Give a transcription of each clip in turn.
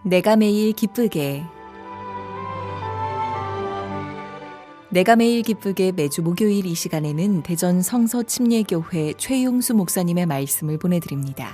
내가 매일 기쁘게 내가 매일 기쁘게 매주 목요일 이 시간에는 대전 성서침례교회 최용수 목사님의 말씀을 보내드립니다.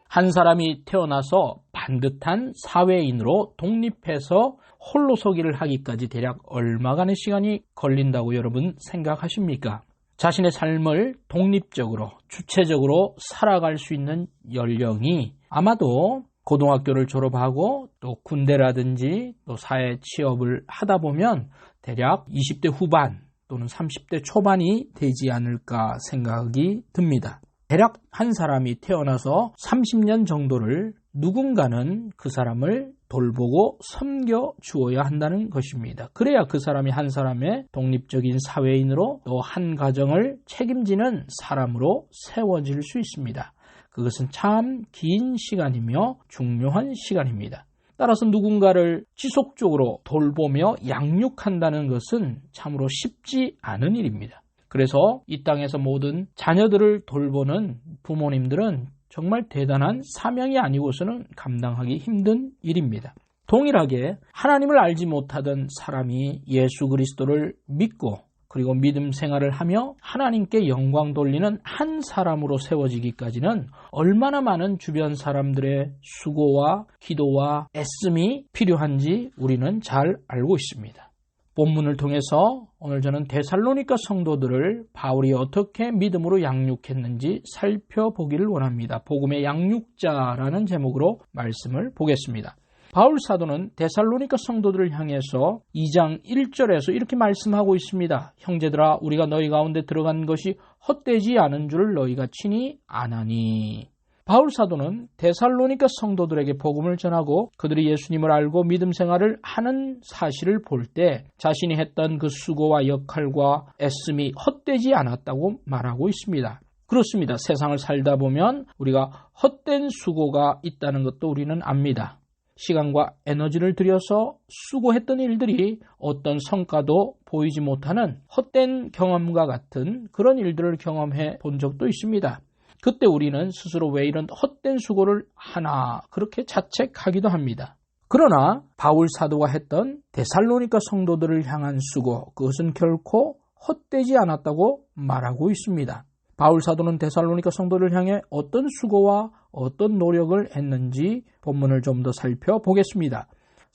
한 사람이 태어나서 반듯한 사회인으로 독립해서 홀로서기를 하기까지 대략 얼마간의 시간이 걸린다고 여러분 생각하십니까? 자신의 삶을 독립적으로 주체적으로 살아갈 수 있는 연령이 아마도 고등학교를 졸업하고 또 군대라든지 또 사회 취업을 하다 보면 대략 20대 후반 또는 30대 초반이 되지 않을까 생각이 듭니다. 대략 한 사람이 태어나서 30년 정도를 누군가는 그 사람을 돌보고 섬겨 주어야 한다는 것입니다. 그래야 그 사람이 한 사람의 독립적인 사회인으로 또 한 가정을 책임지는 사람으로 세워질 수 있습니다. 그것은 참 긴 시간이며 중요한 시간입니다. 따라서 누군가를 지속적으로 돌보며 양육한다는 것은 참으로 쉽지 않은 일입니다. 그래서 이 땅에서 모든 자녀들을 돌보는 부모님들은 정말 대단한 사명이 아니고서는 감당하기 힘든 일입니다. 동일하게 하나님을 알지 못하던 사람이 예수 그리스도를 믿고 그리고 믿음 생활을 하며 하나님께 영광 돌리는 한 사람으로 세워지기까지는 얼마나 많은 주변 사람들의 수고와 기도와 애씀이 필요한지 우리는 잘 알고 있습니다. 본문을 통해서 오늘 저는 데살로니가 성도들을 바울이 어떻게 믿음으로 양육했는지 살펴보기를 원합니다. 복음의 양육자라는 제목으로 말씀을 보겠습니다. 바울 사도는 데살로니가 성도들을 향해서 2장 1절에서 이렇게 말씀하고 있습니다. 형제들아, 우리가 너희 가운데 들어간 것이 헛되지 않은 줄 너희가 친히 아나니. 바울 사도는 데살로니가 성도들에게 복음을 전하고 그들이 예수님을 알고 믿음 생활을 하는 사실을 볼 때 자신이 했던 그 수고와 역할과 애씀이 헛되지 않았다고 말하고 있습니다. 그렇습니다. 세상을 살다 보면 우리가 헛된 수고가 있다는 것도 우리는 압니다. 시간과 에너지를 들여서 수고했던 일들이 어떤 성과도 보이지 못하는 헛된 경험과 같은 그런 일들을 경험해 본 적도 있습니다. 그때 우리는 스스로 왜 이런 헛된 수고를 하나 그렇게 자책하기도 합니다. 그러나 바울 사도가 했던 데살로니가 성도들을 향한 수고, 그것은 결코 헛되지 않았다고 말하고 있습니다. 바울 사도는 데살로니가 성도를 향해 어떤 수고와 어떤 노력을 했는지 본문을 좀 더 살펴보겠습니다.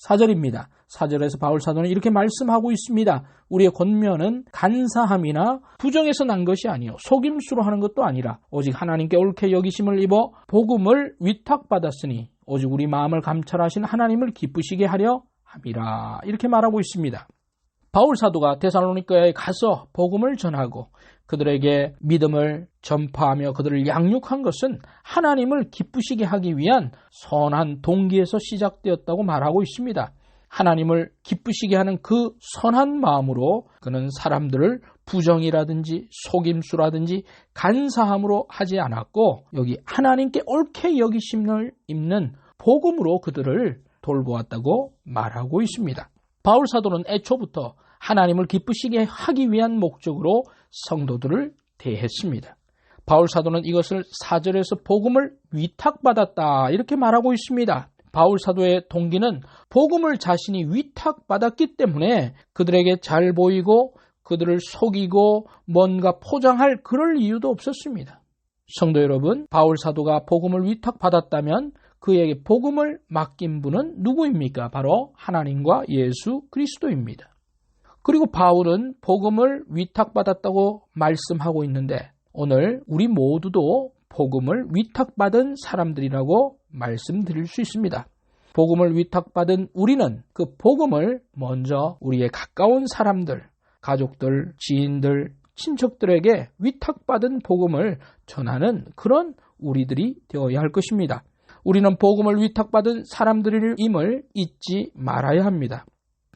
4절입니다. 4절에서 바울 사도는 이렇게 말씀하고 있습니다. 우리의 권면은 간사함이나 부정에서 난 것이 아니요 속임수로 하는 것도 아니라 오직 하나님께 옳게 여기심을 입어 복음을 위탁받았으니 오직 우리 마음을 감찰하신 하나님을 기쁘시게 하려 함이라. 이렇게 말하고 있습니다. 바울 사도가 데살로니가에 가서 복음을 전하고 그들에게 믿음을 전파하며 그들을 양육한 것은 하나님을 기쁘시게 하기 위한 선한 동기에서 시작되었다고 말하고 있습니다. 하나님을 기쁘시게 하는 그 선한 마음으로 그는 사람들을 부정이라든지 속임수라든지 간사함으로 하지 않았고 여기 하나님께 옳게 여기심을 입는 복음으로 그들을 돌보았다고 말하고 있습니다. 바울 사도는 애초부터 하나님을 기쁘시게 하기 위한 목적으로 성도들을 대했습니다. 바울 사도는 이것을 4절에서 복음을 위탁받았다 이렇게 말하고 있습니다. 바울 사도의 동기는 복음을 자신이 위탁받았기 때문에 그들에게 잘 보이고 그들을 속이고 뭔가 포장할 그럴 이유도 없었습니다. 성도 여러분, 바울 사도가 복음을 위탁받았다면 그에게 복음을 맡긴 분은 누구입니까? 바로 하나님과 예수 그리스도입니다. 그리고 바울은 복음을 위탁받았다고 말씀하고 있는데 오늘 우리 모두도 복음을 위탁받은 사람들이라고 말씀드릴 수 있습니다. 복음을 위탁받은 우리는 그 복음을 먼저 우리의 가까운 사람들, 가족들, 지인들, 친척들에게 위탁받은 복음을 전하는 그런 우리들이 되어야 할 것입니다. 우리는 복음을 위탁받은 사람들임을 잊지 말아야 합니다.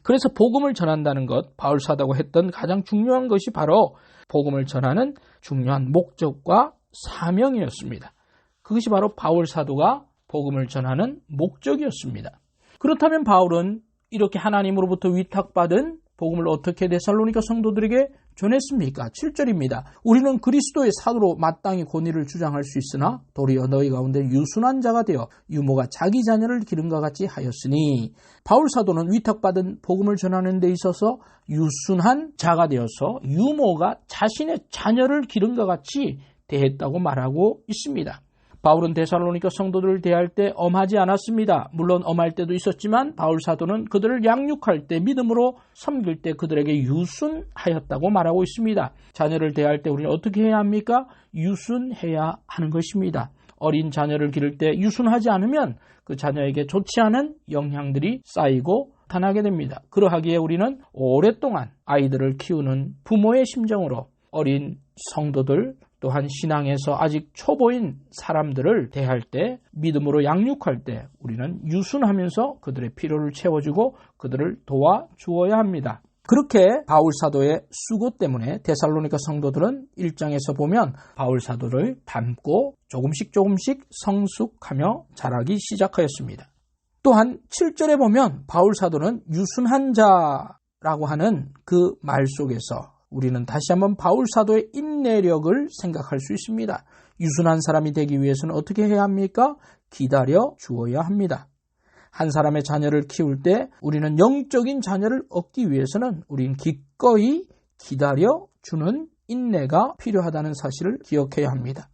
그래서 복음을 전한다는 것, 바울 사도가 했던 가장 중요한 것이 바로 복음을 전하는 중요한 목적과 사명이었습니다. 그것이 바로 바울 사도가 복음을 전하는 목적이었습니다. 그렇다면 바울은 이렇게 하나님으로부터 위탁받은 복음을 어떻게 데살로니가 성도들에게 전했습니까? 7절입니다. 우리는 그리스도의 사도로 마땅히 권위를 주장할 수 있으나 도리어 너희 가운데 유순한 자가 되어 유모가 자기 자녀를 기름과 같이 하였으니, 바울 사도는 위탁받은 복음을 전하는 데 있어서 유순한 자가 되어서 유모가 자신의 자녀를 기름과 같이 대했다고 말하고 있습니다. 바울은 데살로니가 성도들을 대할 때 엄하지 않았습니다. 물론 엄할 때도 있었지만 바울 사도는 그들을 양육할 때, 믿음으로 섬길 때 그들에게 유순하였다고 말하고 있습니다. 자녀를 대할 때 우리는 어떻게 해야 합니까? 유순해야 하는 것입니다. 어린 자녀를 기를 때 유순하지 않으면 그 자녀에게 좋지 않은 영향들이 쌓이고 나타나게 됩니다. 그러하기에 우리는 오랫동안 아이들을 키우는 부모의 심정으로 어린 성도들, 또한 신앙에서 아직 초보인 사람들을 대할 때, 믿음으로 양육할 때 우리는 유순하면서 그들의 필요를 채워주고 그들을 도와주어야 합니다. 그렇게 바울 사도의 수고 때문에 데살로니가 성도들은 1장에서 보면 바울 사도를 닮고 조금씩 성숙하며 자라기 시작하였습니다. 또한 7절에 보면 바울 사도는 유순한 자라고 하는 그 말 속에서 우리는 다시 한번 바울 사도의 인내력을 생각할 수 있습니다. 유순한 사람이 되기 위해서는 어떻게 해야 합니까? 기다려 주어야 합니다. 한 사람의 자녀를 키울 때 우리는 영적인 자녀를 얻기 위해서는 우리는 기꺼이 기다려 주는 인내가 필요하다는 사실을 기억해야 합니다.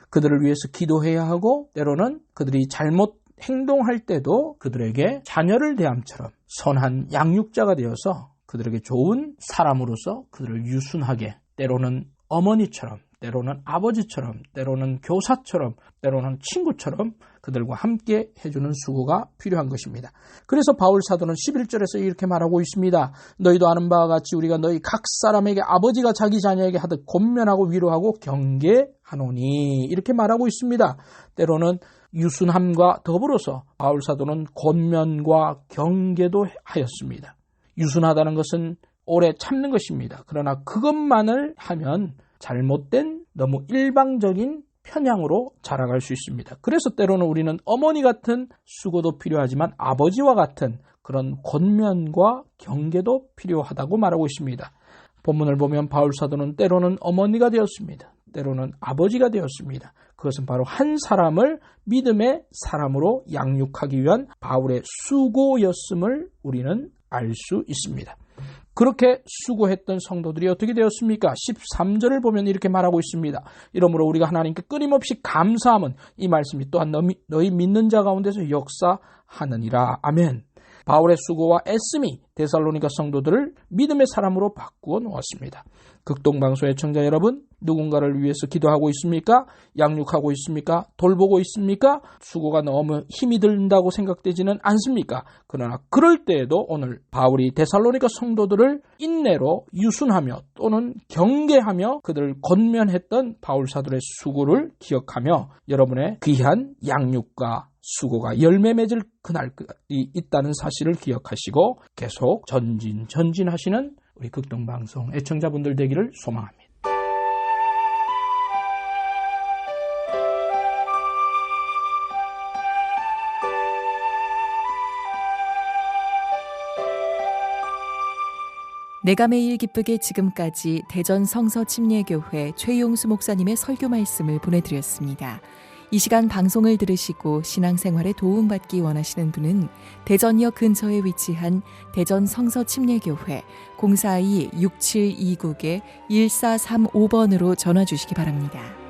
그들을 위해서 기도해야 하고, 때로는 그들이 잘못 행동할 때도 그들에게 자녀를 대함처럼 선한 양육자가 되어서 그들에게 좋은 사람으로서 그들을 유순하게, 때로는 어머니처럼, 때로는 아버지처럼, 때로는 교사처럼, 때로는 친구처럼 그들과 함께 해주는 수고가 필요한 것입니다. 그래서 바울 사도는 11절에서 이렇게 말하고 있습니다. 너희도 아는 바와 같이 우리가 너희 각 사람에게 아버지가 자기 자녀에게 하듯 권면하고 위로하고 경계하노니, 이렇게 말하고 있습니다. 때로는 유순함과 더불어서 바울 사도는 권면과 경계도 하였습니다. 유순하다는 것은 오래 참는 것입니다. 그러나 그것만을 하면 잘못된, 너무 일방적인 편향으로 자라갈 수 있습니다. 그래서 때로는 우리는 어머니 같은 수고도 필요하지만 아버지와 같은 그런 권면과 경계도 필요하다고 말하고 있습니다. 본문을 보면 바울 사도는 때로는 어머니가 되었습니다. 때로는 아버지가 되었습니다. 그것은 바로 한 사람을 믿음의 사람으로 양육하기 위한 바울의 수고였음을 우리는 알 수 있습니다. 그렇게 수고했던 성도들이 어떻게 되었습니까? 13절을 보면 이렇게 말하고 있습니다. 이러므로 우리가 하나님께 끊임없이 감사함은, 이 말씀이 또한 너희 믿는 자 가운데서 역사하느니라. 아멘. 바울의 수고와 애씀이 데살로니가 성도들을 믿음의 사람으로 바꾸어 놓았습니다. 극동방송 애청자 여러분, 누군가를 위해서 기도하고 있습니까? 양육하고 있습니까? 돌보고 있습니까? 수고가 너무 힘이 든다고 생각되지는 않습니까? 그러나 그럴 때에도 오늘 바울이 데살로니가 성도들을 인내로 유순하며 또는 경계하며 그들을 권면했던 바울 사도의 수고를 기억하며 여러분의 귀한 양육과 수고가 열매 맺을 그날이 있다는 사실을 기억하시고 계속 전진하시는 우리 극동방송 애청자분들 되기를 소망합니다. 내가 매일 기쁘게 지금까지 대전 성서침례교회 최용수 목사님의 설교 말씀을 보내드렸습니다. 이 시간 방송을 들으시고 신앙생활에 도움받기 원하시는 분은 대전역 근처에 위치한 대전 성서침례교회 042-6729-1435번으로 전화 주시기 바랍니다.